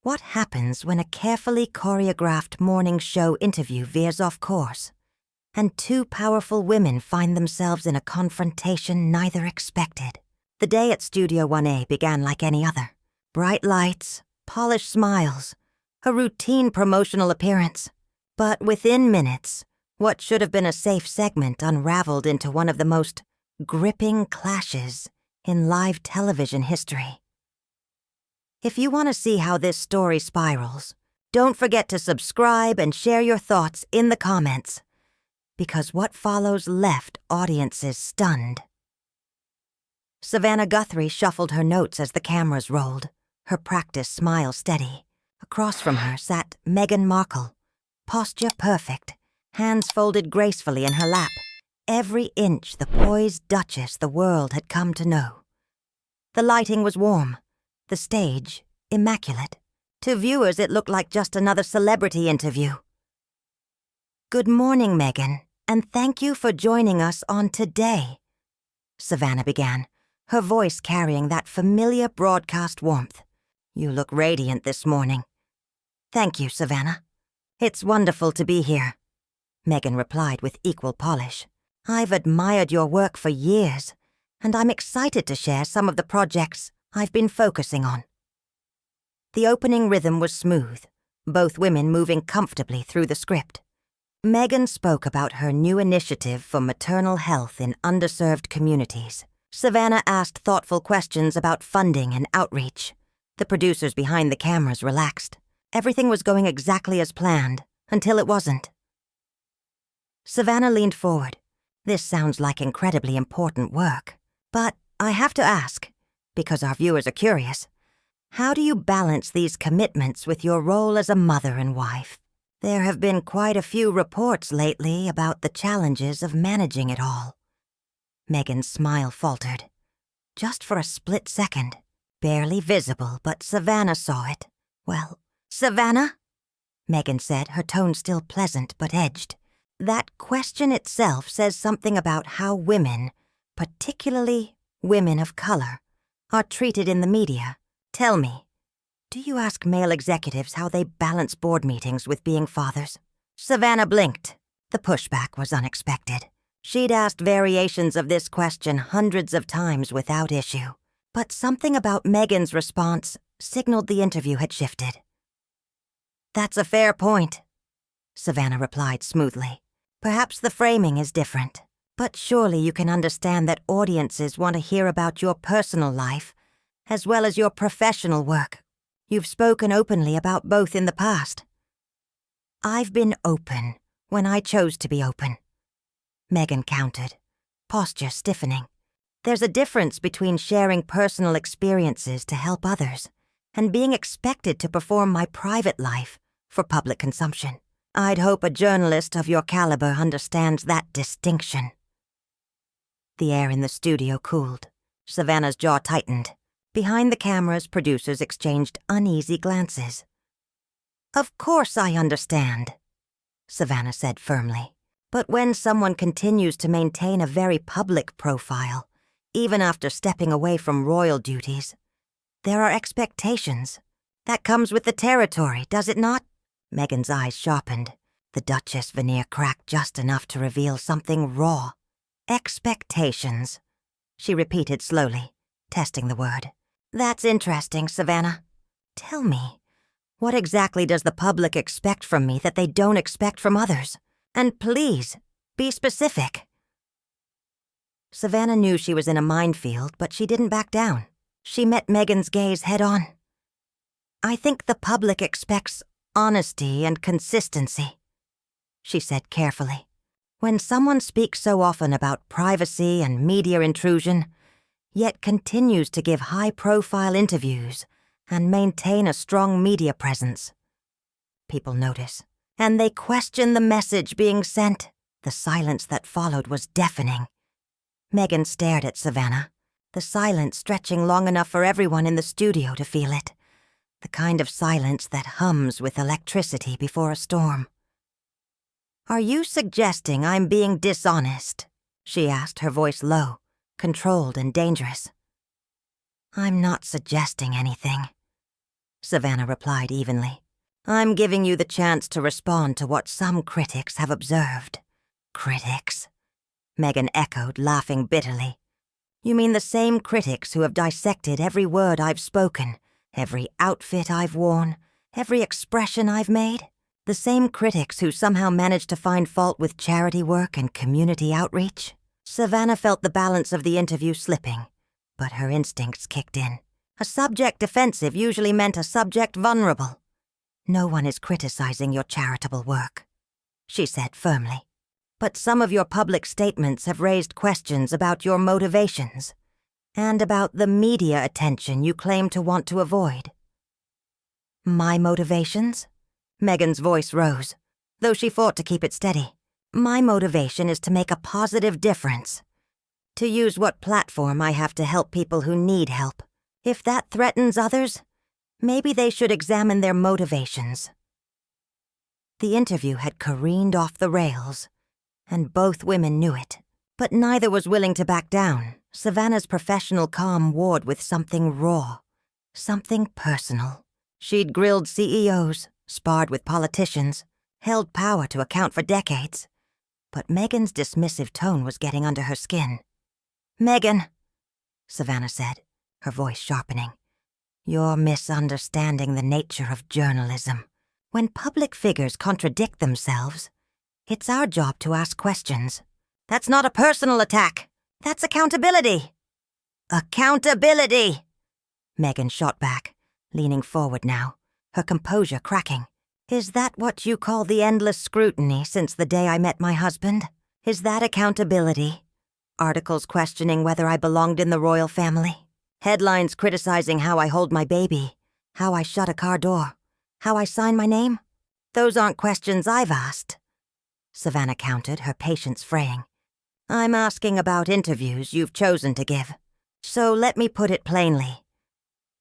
What happens when a carefully choreographed morning show interview veers off course, and two powerful women find themselves in a confrontation neither expected? The day at Studio 1A began like any other. Bright lights, polished smiles, a routine promotional appearance. But within minutes, what should have been a safe segment unraveled into one of the most gripping clashes in live television history. If you want to see how this story spirals, don't forget to subscribe and share your thoughts in the comments, because what follows left audiences stunned. Savannah Guthrie shuffled her notes as the cameras rolled, her practiced smile steady. Across from her sat Meghan Markle, posture perfect, hands folded gracefully in her lap, every inch the poised duchess the world had come to know. The lighting was warm, the stage immaculate. To viewers, it looked like just another celebrity interview. "Good morning, Meghan, and thank you for joining us on Today," Savannah began, her voice carrying that familiar broadcast warmth. "You look radiant this morning." "Thank you, Savannah. It's wonderful to be here," Meghan replied with equal polish. "I've admired your work for years, and I'm excited to share some of the projects I've been focusing on." The opening rhythm was smooth, both women moving comfortably through the script. Meghan spoke about her new initiative for maternal health in underserved communities. Savannah asked thoughtful questions about funding and outreach. The producers behind the cameras relaxed. Everything was going exactly as planned, until it wasn't. Savannah leaned forward. "This sounds like incredibly important work. But I have to ask, because our viewers are curious, how do you balance these commitments with your role as a mother and wife? There have been quite a few reports lately about the challenges of managing it all." Meghan's smile faltered. Just for a split second. Barely visible, but Savannah saw it. "Well, Savannah?" Meghan said, her tone still pleasant but edged. "That question itself says something about how women, particularly women of color, are treated in the media. Tell me, do you ask male executives how they balance board meetings with being fathers?" Savannah blinked. The pushback was unexpected. She'd asked variations of this question hundreds of times without issue. But something about Meghan's response signaled the interview had shifted. "That's a fair point," Savannah replied smoothly. "Perhaps the framing is different, but surely you can understand that audiences want to hear about your personal life as well as your professional work. You've spoken openly about both in the past." "I've been open when I chose to be open," Meghan countered, posture stiffening. "There's a difference between sharing personal experiences to help others and being expected to perform my private life for public consumption. I'd hope a journalist of your caliber understands that distinction." The air in the studio cooled. Savannah's jaw tightened. Behind the cameras, producers exchanged uneasy glances. "Of course I understand," Savannah said firmly. "But when someone continues to maintain a very public profile, even after stepping away from royal duties, there are expectations. That comes with the territory, does it not?" Meghan's eyes sharpened. The Duchess veneer cracked just enough to reveal something raw. "Expectations," she repeated slowly, testing the word. "That's interesting, Savannah. Tell me, what exactly does the public expect from me that they don't expect from others? And please, be specific." Savannah knew she was in a minefield, but she didn't back down. She met Meghan's gaze head-on. "I think the public expects honesty and consistency," she said carefully. "When someone speaks so often about privacy and media intrusion, yet continues to give high-profile interviews and maintain a strong media presence, people notice, and they question the message being sent." The silence that followed was deafening. Meghan stared at Savannah, the silence stretching long enough for everyone in the studio to feel it, the kind of silence that hums with electricity before a storm. "Are you suggesting I'm being dishonest?" she asked, her voice low, controlled and dangerous. "I'm not suggesting anything," Savannah replied evenly. "I'm giving you the chance to respond to what some critics have observed." "Critics?" Meghan echoed, laughing bitterly. "You mean the same critics who have dissected every word I've spoken, every outfit I've worn, every expression I've made? The same critics who somehow managed to find fault with charity work and community outreach?" Savannah felt the balance of the interview slipping, but her instincts kicked in. A subject defensive usually meant a subject vulnerable. "No one is criticizing your charitable work," she said firmly. "But some of your public statements have raised questions about your motivations, and about the media attention you claim to want to avoid." "My motivations?" Meghan's voice rose, though she fought to keep it steady. "My motivation is to make a positive difference. To use what platform I have to help people who need help. If that threatens others, maybe they should examine their motivations." The interview had careened off the rails, and both women knew it. But neither was willing to back down. Savannah's professional calm warred with something raw, something personal. She'd grilled CEOs, sparred with politicians, held power to account for decades. But Meghan's dismissive tone was getting under her skin. "Meghan," Savannah said, her voice sharpening, "you're misunderstanding the nature of journalism. When public figures contradict themselves, it's our job to ask questions. That's not a personal attack. That's accountability." "Accountability!" Meghan shot back, leaning forward now, her composure cracking. "Is that what you call the endless scrutiny since the day I met my husband? Is that accountability? Articles questioning whether I belonged in the royal family? Headlines criticizing how I hold my baby, how I shut a car door, how I sign my name? Those aren't questions I've asked." Savannah countered, her patience fraying. "I'm asking about interviews you've chosen to give. So let me put it plainly.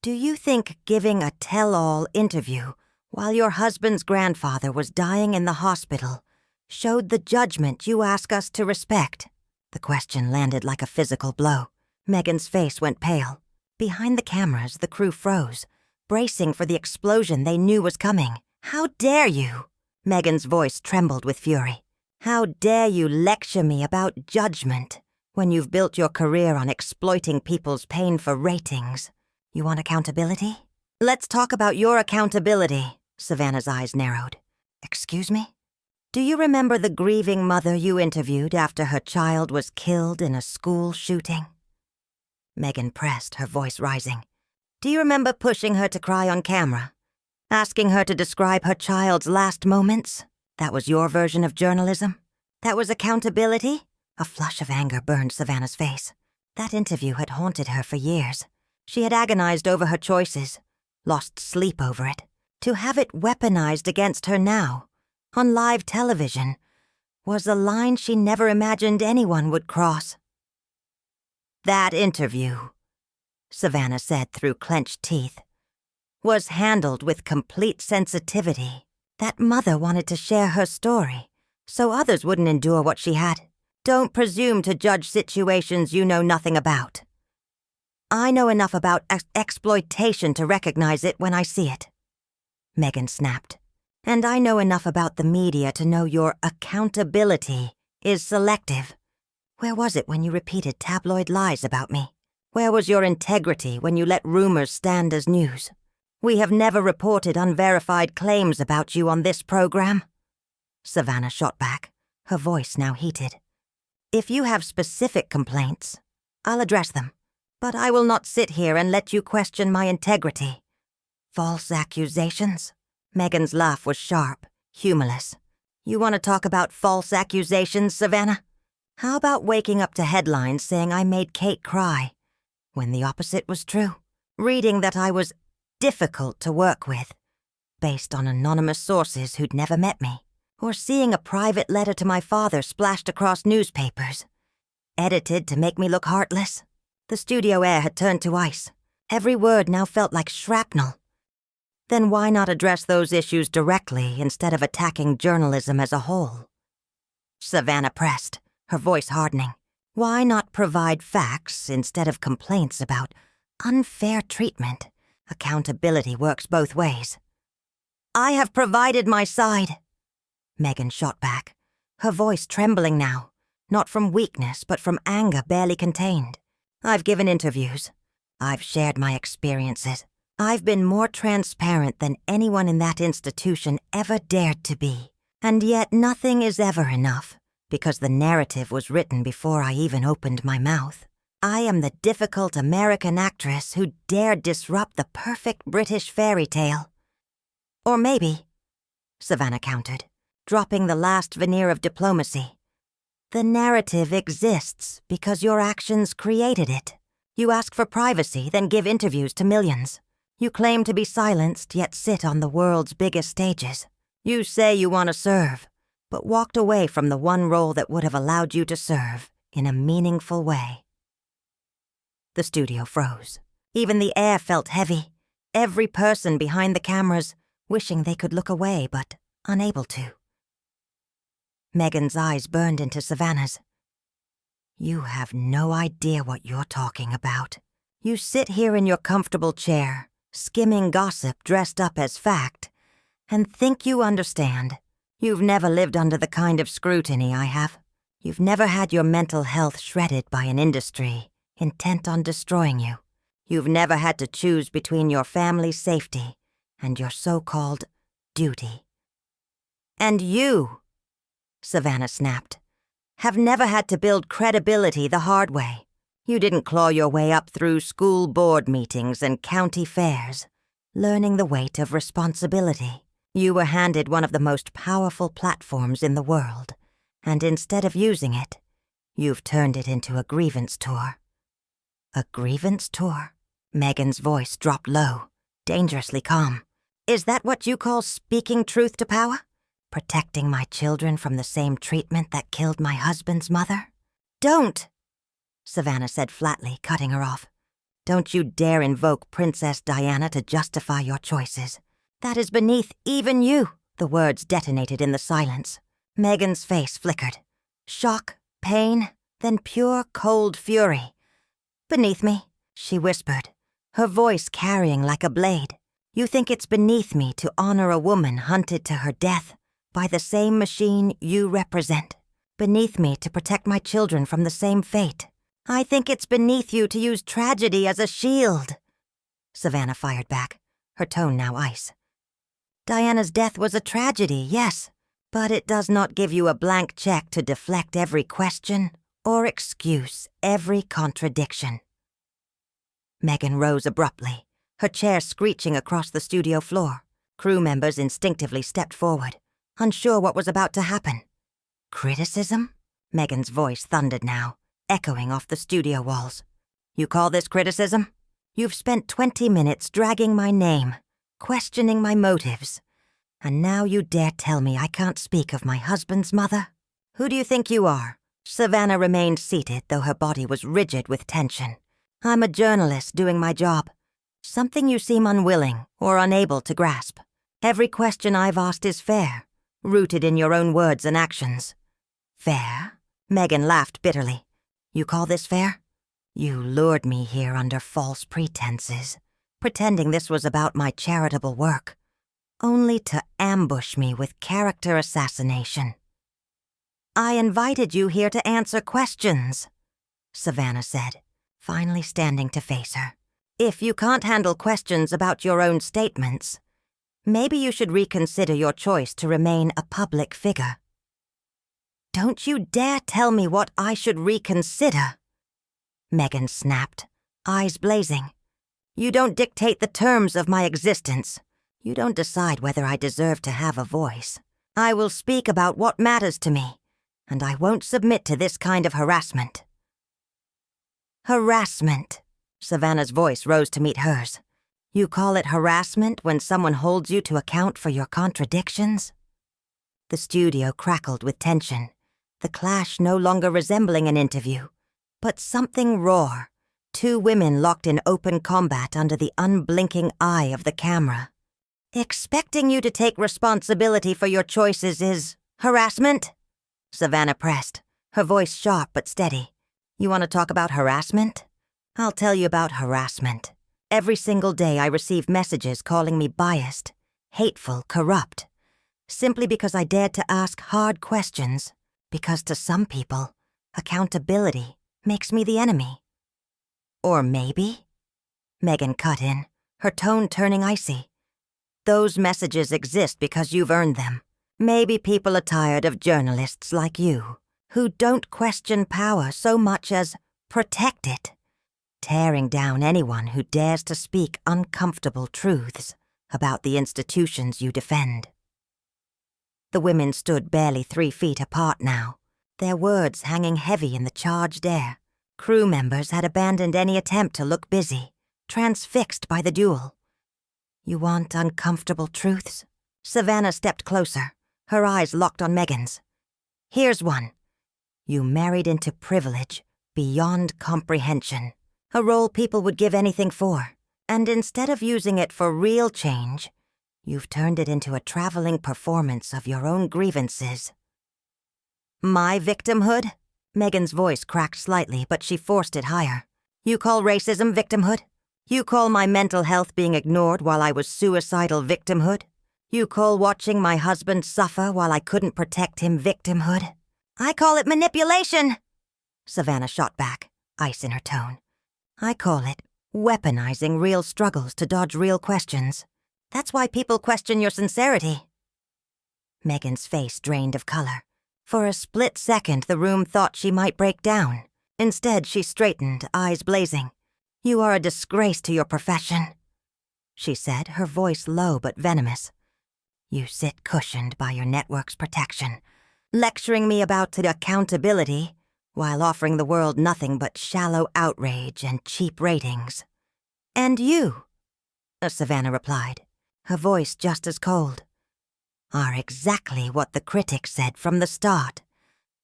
Do you think giving a tell-all interview while your husband's grandfather was dying in the hospital showed the judgment you ask us to respect?" The question landed like a physical blow. Meghan's face went pale. Behind the cameras, the crew froze, bracing for the explosion they knew was coming. "How dare you?" Meghan's voice trembled with fury. "How dare you lecture me about judgment when you've built your career on exploiting people's pain for ratings? You want accountability? Let's talk about your accountability." Savannah's eyes narrowed. "Excuse me? Do you remember the grieving mother you interviewed after her child was killed in a school shooting?" Meghan pressed, her voice rising. "Do you remember pushing her to cry on camera? Asking her to describe her child's last moments? That was your version of journalism? That was accountability?" A flush of anger burned Savannah's face. That interview had haunted her for years. She had agonized over her choices, lost sleep over it. To have it weaponized against her now, on live television, was a line she never imagined anyone would cross. "That interview," Savannah said through clenched teeth, "was handled with complete sensitivity. That mother wanted to share her story, so others wouldn't endure what she had. Don't presume to judge situations you know nothing about. I know enough about exploitation to recognize it when I see it." Meghan snapped. "And I know enough about the media to know your accountability is selective. Where was it when you repeated tabloid lies about me? Where was your integrity when you let rumors stand as news? We have never reported unverified claims about you on this program." Savannah shot back, her voice now heated. "If you have specific complaints, I'll address them, but I will not sit here and let you question my integrity. False accusations?" Meghan's laugh was sharp, humorless. "You want to talk about false accusations, Savannah? How about waking up to headlines saying I made Kate cry, when the opposite was true? Reading that I was difficult to work with, based on anonymous sources who'd never met me? Or seeing a private letter to my father splashed across newspapers, edited to make me look heartless? The studio air had turned to ice. Every word now felt like shrapnel. Then why not address those issues directly instead of attacking journalism as a whole?" Savannah pressed, her voice hardening. "Why not provide facts instead of complaints about unfair treatment Accountability works both ways. I have provided my side, Meghan shot back, her voice trembling now, not from weakness but from anger barely contained. I've given interviews. I've shared my experiences. I've been more transparent than anyone in that institution ever dared to be. And yet nothing is ever enough, because the narrative was written before I even opened my mouth. I am the difficult American actress who dared disrupt the perfect British fairy tale. Or maybe, Savannah countered, dropping the last veneer of diplomacy. The narrative exists because your actions created it. You ask for privacy, then give interviews to millions. You claim to be silenced, yet sit on the world's biggest stages. You say you want to serve, but walked away from the one role that would have allowed you to serve in a meaningful way. The studio froze. Even the air felt heavy. Every person behind the cameras wishing they could look away, but unable to. Meghan's eyes burned into Savannah's. You have no idea what you're talking about. You sit here in your comfortable chair, skimming gossip dressed up as fact, and think you understand. You've never lived under the kind of scrutiny I have. You've never had your mental health shredded by an industry intent on destroying you. You've never had to choose between your family's safety and your so-called duty. And you, Savannah snapped, have never had to build credibility the hard way. You didn't claw your way up through school board meetings and county fairs, learning the weight of responsibility. You were handed one of the most powerful platforms in the world, and instead of using it, you've turned it into a grievance tour. A grievance tour? Meghan's voice dropped low, dangerously calm. Is that what you call speaking truth to power? Protecting my children from the same treatment that killed my husband's mother? Don't! Savannah said flatly, cutting her off. Don't you dare invoke Princess Diana to justify your choices. That is beneath even you. The words detonated in the silence. Meghan's face flickered. Shock, pain, then pure, cold fury. Beneath me, she whispered, her voice carrying like a blade. You think it's beneath me to honor a woman hunted to her death by the same machine you represent? Beneath me to protect my children from the same fate? I think it's beneath you to use tragedy as a shield. Savannah fired back, her tone now ice. Diana's death was a tragedy, yes, but it does not give you a blank check to deflect every question or excuse every contradiction. Meghan rose abruptly, her chair screeching across the studio floor. Crew members instinctively stepped forward, unsure what was about to happen. Criticism? Meghan's voice thundered now, echoing off the studio walls. You call this criticism? You've spent 20 minutes dragging my name, questioning my motives, and now you dare tell me I can't speak of my husband's mother? Who do you think you are? Savannah remained seated, though her body was rigid with tension. I'm a journalist doing my job. Something you seem unwilling or unable to grasp. Every question I've asked is fair, rooted in your own words and actions. Fair? Meghan laughed bitterly. You call this fair? You lured me here under false pretenses, pretending this was about my charitable work, only to ambush me with character assassination. I invited you here to answer questions, Savannah said, finally standing to face her. If you can't handle questions about your own statements, maybe you should reconsider your choice to remain a public figure. Don't you dare tell me what I should reconsider, Meghan snapped, eyes blazing. You don't dictate the terms of my existence. You don't decide whether I deserve to have a voice. I will speak about what matters to me, and I won't submit to this kind of harassment. Harassment. Savannah's voice rose to meet hers. You call it harassment when someone holds you to account for your contradictions? The studio crackled with tension, the clash no longer resembling an interview, but something raw. Two women locked in open combat under the unblinking eye of the camera. Expecting you to take responsibility for your choices is harassment? Savannah pressed, her voice sharp but steady. You want to talk about harassment? I'll tell you about harassment. Every single day I receive messages calling me biased, hateful, corrupt, simply because I dared to ask hard questions, because to some people, accountability makes me the enemy. Or maybe, Meghan cut in, her tone turning icy. Those messages exist because you've earned them. Maybe people are tired of journalists like you, who don't question power so much as protect it, tearing down anyone who dares to speak uncomfortable truths about the institutions you defend. The women stood barely 3 feet apart now, their words hanging heavy in the charged air. Crew members had abandoned any attempt to look busy, transfixed by the duel. You want uncomfortable truths? Savannah stepped closer, her eyes locked on Meghan's. Here's one. You married into privilege beyond comprehension, a role people would give anything for, and instead of using it for real change, you've turned it into a traveling performance of your own grievances. My victimhood? Meghan's voice cracked slightly, but she forced it higher. You call racism victimhood? You call my mental health being ignored while I was suicidal victimhood? You call watching my husband suffer while I couldn't protect him victimhood? I call it manipulation, Savannah shot back, ice in her tone. I call it weaponizing real struggles to dodge real questions. That's why people question your sincerity. Meghan's face drained of color. For a split second, the room thought she might break down. Instead, she straightened, eyes blazing. You are a disgrace to your profession, she said, her voice low but venomous. You sit cushioned by your network's protection, lecturing me about accountability while offering the world nothing but shallow outrage and cheap ratings. And you, Savannah replied, her voice just as cold, are exactly what the critics said from the start.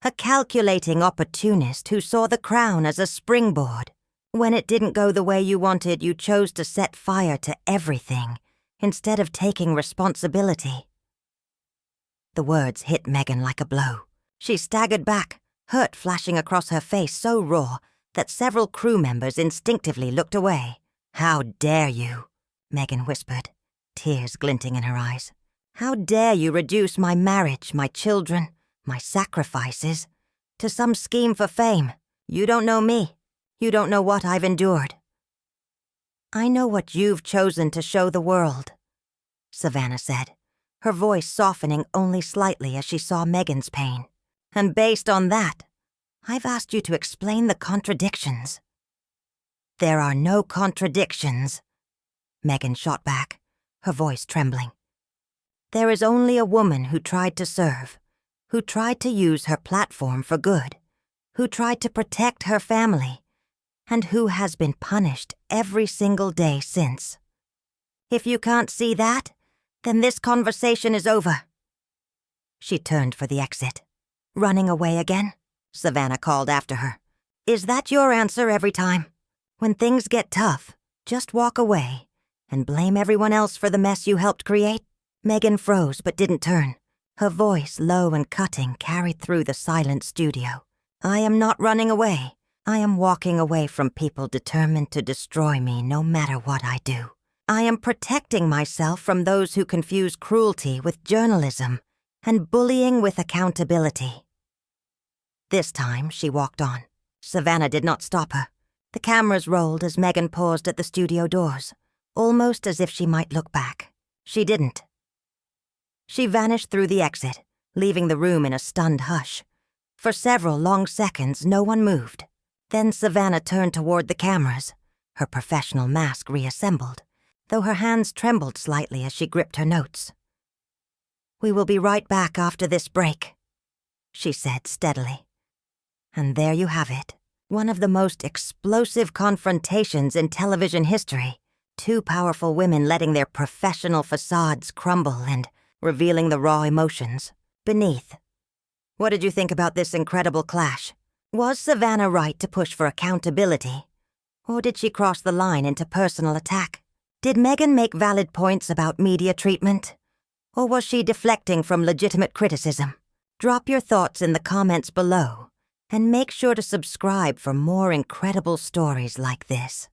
A calculating opportunist who saw the crown as a springboard. When it didn't go the way you wanted, you chose to set fire to everything instead of taking responsibility. The words hit Meghan like a blow. She staggered back, hurt flashing across her face so raw that several crew members instinctively looked away. How dare you, Meghan whispered, tears glinting in her eyes. How dare you reduce my marriage, my children, my sacrifices, to some scheme for fame? You don't know me. You don't know what I've endured. I know what you've chosen to show the world, Savannah said, her voice softening only slightly as she saw Meghan's pain. And based on that, I've asked you to explain the contradictions. There are no contradictions, Meghan shot back, her voice trembling. There is only a woman who tried to serve, who tried to use her platform for good, who tried to protect her family, and who has been punished every single day since. If you can't see that, then this conversation is over. She turned for the exit. Running away again? Savannah called after her. Is that your answer every time? When things get tough, just walk away and blame everyone else for the mess you helped create? Meghan froze but didn't turn. Her voice, low and cutting, carried through the silent studio. I am not running away. I am walking away from people determined to destroy me no matter what I do. I am protecting myself from those who confuse cruelty with journalism and bullying with accountability. This time, she walked on. Savannah did not stop her. The cameras rolled as Meghan paused at the studio doors, almost as if she might look back. She didn't. She vanished through the exit, leaving the room in a stunned hush. For several long seconds, no one moved. Then Savannah turned toward the cameras, her professional mask reassembled, though her hands trembled slightly as she gripped her notes. We will be right back after this break, she said steadily. And there you have it, one of the most explosive confrontations in television history. 2 powerful women letting their professional facades crumble and revealing the raw emotions beneath. What did you think about this incredible clash? Was Savannah right to push for accountability? Or did she cross the line into personal attack? Did Meghan make valid points about media treatment? Or was she deflecting from legitimate criticism? Drop your thoughts in the comments below, and make sure to subscribe for more incredible stories like this.